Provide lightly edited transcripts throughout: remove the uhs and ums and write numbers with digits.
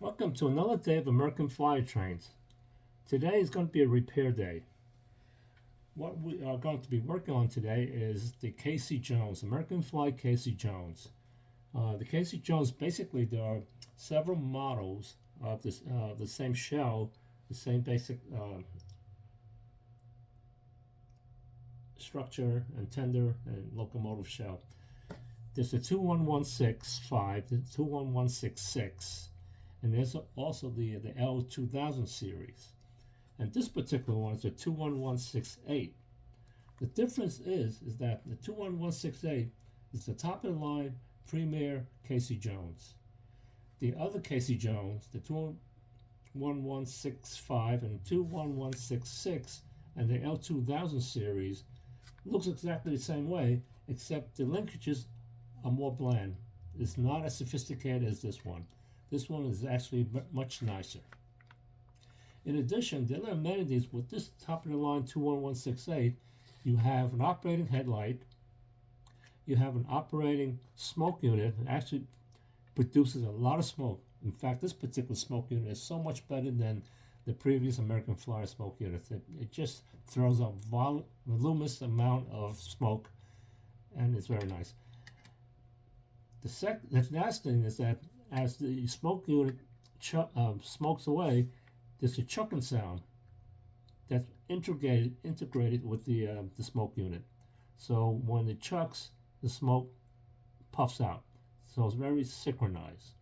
Welcome to another day of American Flyer Trains. Today is going to be a repair day. What we are going to be working on today is the Casey Jones, American Fly Casey Jones. The Casey Jones, basically there are several models of this, the same shell, the same basic structure and tender and locomotive shell. There's the 21165, the 21166, and there's also the L2000 series. And this particular one is the 21168. The difference is that the 21168 is the top of the line premier Casey Jones. The other Casey Jones, the 21165 and 21166 and the L2000 series, looks exactly the same way, except the linkages are more bland. It's not as sophisticated as this one. This one is actually much nicer. In addition, the other amenities with this top of the line 21168, you have an operating headlight, you have an operating smoke unit. It actually produces a lot of smoke. In fact, this particular smoke unit is so much better than the previous American Flyer smoke units. It just throws a voluminous amount of smoke, and it's very nice. The last thing is that as the smoke unit smokes away, there's a chucking sound that's integrated with the smoke unit. So when it chucks, the smoke puffs out. So it's very synchronized.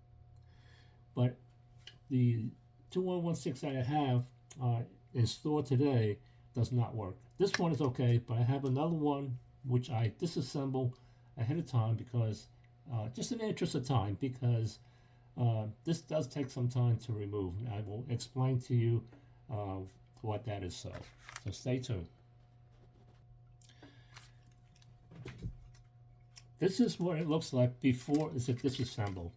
But the 21168 I have in store today does not work. This one is okay, but I have another one which I disassemble ahead of time because just in the interest of time, because this does take some time to remove. I will explain to you what that is. So stay tuned. This is what it looks like before it's disassembled.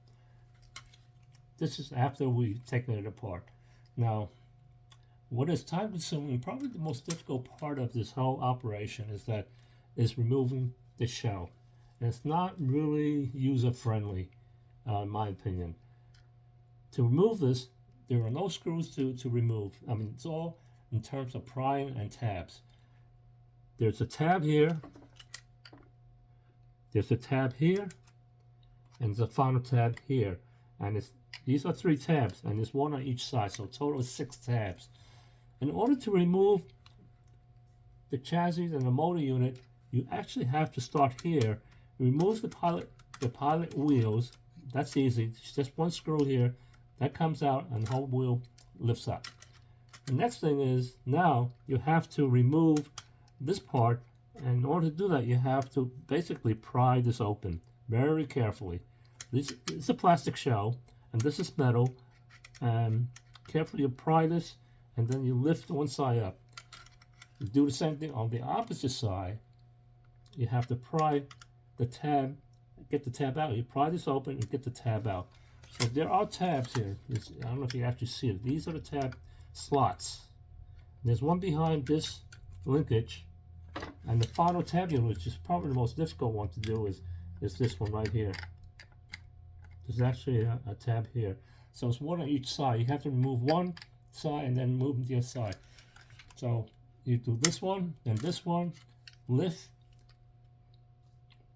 This is after we've taken it apart. Now, what is time consuming, probably the most difficult part of this whole operation is removing the shell. And it's not really user friendly, in my opinion. To remove this, there are no screws to remove. I mean, it's all in terms of prying and tabs. There's a tab here, there's a tab here, and there's a final tab here. And these are 3 tabs, and there's 1 on each side, so a total of 6 tabs. In order to remove the chassis and the motor unit, you actually have to start here. Remove the pilot wheels. That's easy. It's just 1 screw here. That comes out and the whole wheel lifts up. The next thing is now you have to remove this part, and in order to do that you have to basically pry this open very carefully. This is a plastic shell and this is metal, and carefully you pry this and then you lift one side up. You do the same thing on the opposite side. You have to pry the tab, get the tab out. You pry this open and get the tab out. So there are tabs here. I don't know if you actually see it. These are the tab slots. There's one behind this linkage, and the final tab unit, which is probably the most difficult one to do, is this one right here. There's actually a tab here. So it's 1 on each side. You have to remove one side and then move the other side. So you do this one, then this one, lift.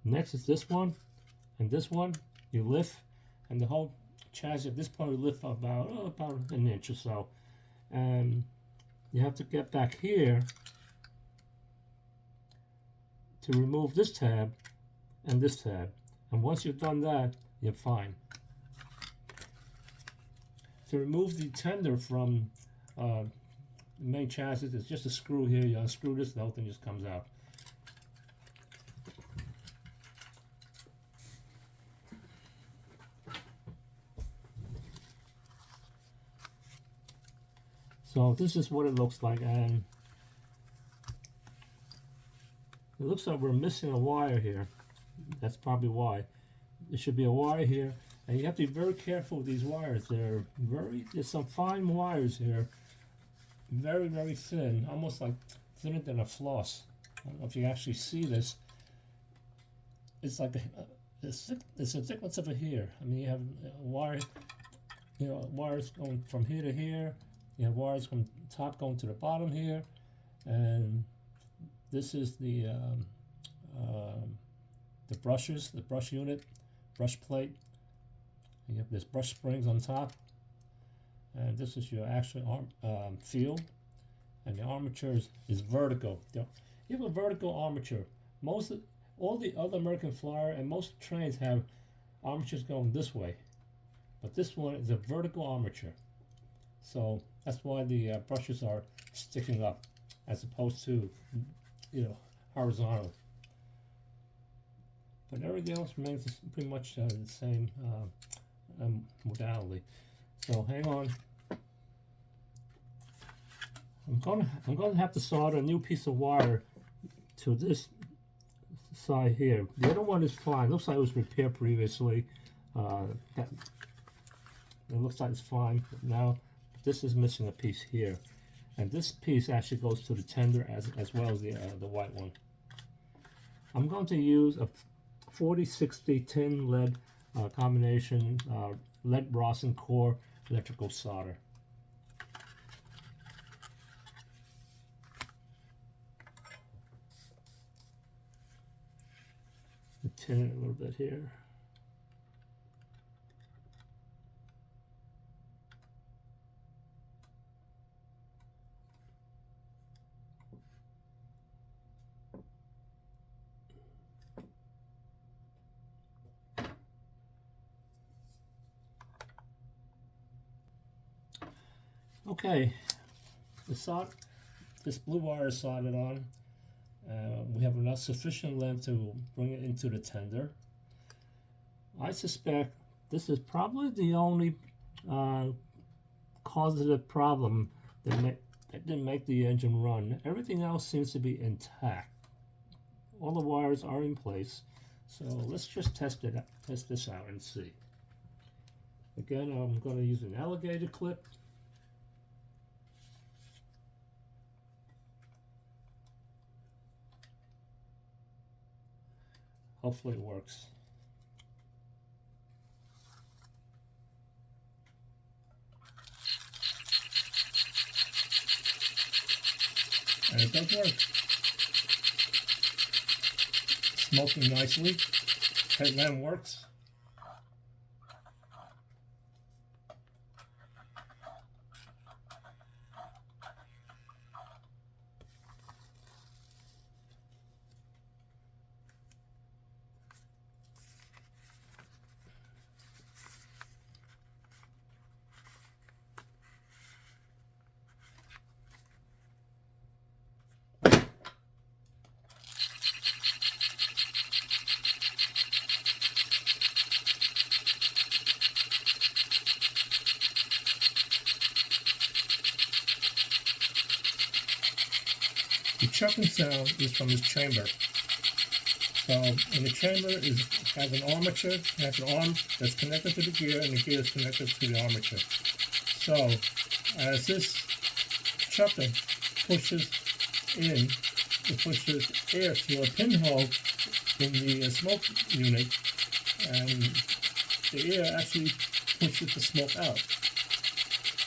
Next is this one, and this one, you lift, and the whole chassis at this point will lift about an inch or so. And you have to get back here to remove this tab and this tab. And once you've done that, you're fine. To remove the tender from the main chassis, there's just a screw here. You unscrew this, the whole thing just comes out. So this is what it looks like, and it looks like we're missing a wire here. That's probably why. There should be a wire here, and you have to be very careful with these wires. There's some fine wires here, very, very thin, almost like thinner than a floss. I don't know if you actually see this. It's like it's the thickness of a hair. I mean, you have a wire wires going from here to here. You have wires from top going to the bottom here, and this is the brushes, the brush unit, brush plate. You have this brush springs on top, and this is your actual field, and the armature is vertical. You have a vertical armature. All the other American Flyer and most trains have armatures going this way, but this one is a vertical armature. So that's why the brushes are sticking up as opposed to, horizontal. But everything else remains pretty much the same modality. So hang on. I'm gonna have to solder a new piece of wire to this side here. The other one is fine. Looks like it was repaired previously. It looks like it's fine. But now this is missing a piece here, and this piece actually goes to the tender as well as the white one. I'm going to use a 40-60 tin lead combination lead Bronson core electrical solder. Tin it a little bit here. Okay, this blue wire is soldered on. We have enough sufficient length to bring it into the tender. I suspect this is probably the only causative problem that didn't make the engine run. Everything else seems to be intact. All the wires are in place. So let's just test this out and see. Again, I'm going to use an alligator clip. Hopefully it works. And it does work. Smoking nicely. Headlamp works. The chucking sound is from this chamber. So, and the chamber has an armature, has an arm that's connected to the gear, and the gear is connected to the armature. So, as this chucking pushes in, it pushes air through a pinhole in the smoke unit, and the air actually pushes the smoke out.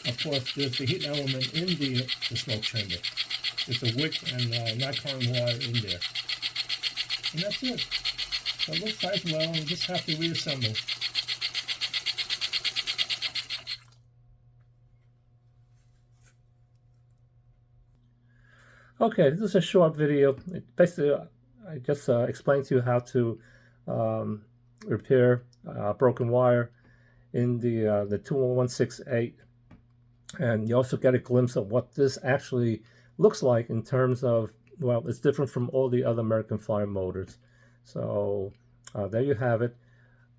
Of course, there's the heat element in the smoke chamber. It's a wick and nitron wire in there. And that's it. So it looks nice well, and just have to reassemble. Okay, this is a short video. Basically, I just explained to you how to repair broken wire in the 21168, and you also get a glimpse of what this actually looks like in terms of, well, it's different from all the other American Flyer motors. So there you have it.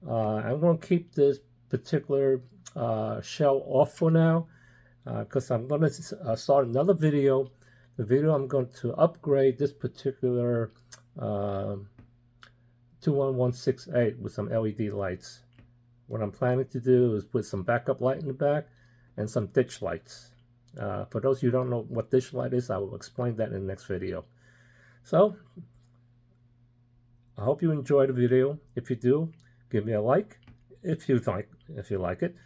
I'm going to keep this particular shell off for now because I'm going to start another video. The video I'm going to upgrade this particular 21168 with some LED lights. What I'm planning to do is put some backup light in the back and some ditch lights. For those of you who don't know what ditch light is, I will explain that in the next video. So, I hope you enjoyed the video. If you do, give me a like if you like it,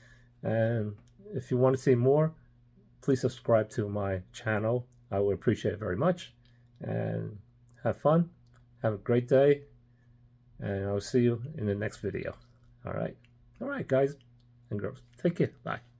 And if you want to see more, please subscribe to my channel. I would appreciate it very much. And have fun. Have a great day. And I'll see you in the next video. All right, guys and girls. Take care. Bye.